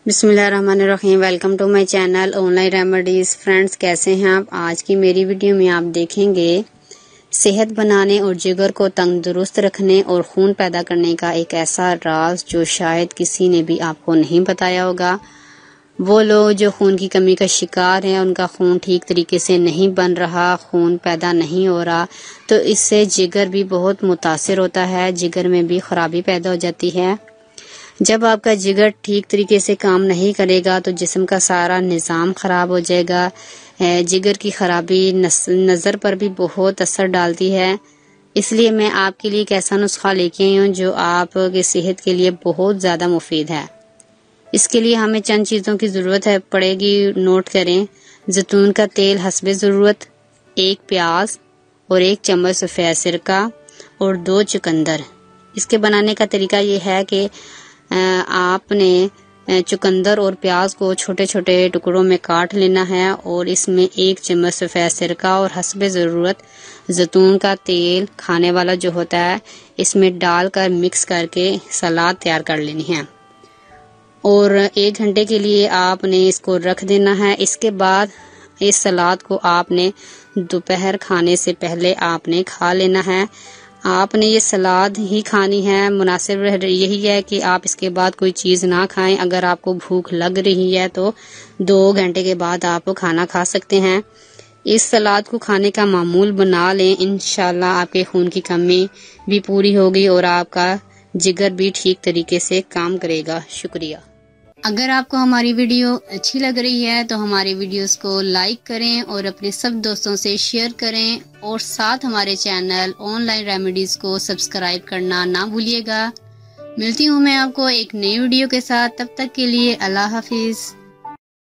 बिस्मिल्लाहिर्रहमानिर्रहीम। Welcome to my channel online remedies. Friends, कैसे हैं आप? आज की मेरी वीडियो में आप देखेंगे सेहत बनाने और जिगर को तंदुरुस्त रखने और खून पैदा करने का एक ऐसा राज जो शायद किसी ने भी आपको नहीं बताया होगा। वो लोग जो खून की कमी का शिकार हैं, उनका खून ठीक तरीके से नहीं बन रहा, खून पैदा नहीं हो रहा, तो इससे जिगर भी बहुत मुतासिर होता है, जिगर में भी खराबी पैदा हो जाती है। जब आपका जिगर ठीक तरीके से काम नहीं करेगा तो जिस्म का सारा निज़ाम ख़राब हो जाएगा। जिगर की खराबी नज़र पर भी बहुत असर डालती है। इसलिए मैं आपके लिए एक ऐसा नुस्खा लेके आई हूँ जो आपकी सेहत के लिए बहुत ज़्यादा मुफीद है। इसके लिए हमें चंद चीज़ों की ज़रूरत पड़ेगी, नोट करें। जैतून का तेल हस्बे ज़रूरत, 1 प्याज और 1 चम्मच सफ़ेद सिरका और 2 चुकंदर। इसके बनाने का तरीका ये है कि आपने चुकंदर और प्याज को छोटे छोटे टुकड़ों में काट लेना है और इसमें 1 चम्मच सफ़ेद सिरका और हस्बे ज़रूरत जैतून का तेल खाने वाला जो होता है इसमें डालकर मिक्स करके सलाद तैयार कर लेनी है और 1 घंटे के लिए आपने इसको रख देना है। इसके बाद इस सलाद को आपने दोपहर खाने से पहले आपने खा लेना है। आपने ये सलाद ही खानी है। मुनासिब यही है कि आप इसके बाद कोई चीज़ ना खाएं। अगर आपको भूख लग रही है तो 2 घंटे के बाद आप खाना खा सकते हैं। इस सलाद को खाने का मामूल बना लें। इंशाल्लाह आपके खून की कमी भी पूरी होगी और आपका जिगर भी ठीक तरीके से काम करेगा। शुक्रिया। अगर आपको हमारी वीडियो अच्छी लग रही है तो हमारे वीडियोस को लाइक करें और अपने सब दोस्तों से शेयर करें और साथ हमारे चैनल ऑनलाइन रेमेडीज को सब्सक्राइब करना ना भूलिएगा। मिलती हूँ मैं आपको एक नई वीडियो के साथ। तब तक के लिए अल्लाह हाफिज।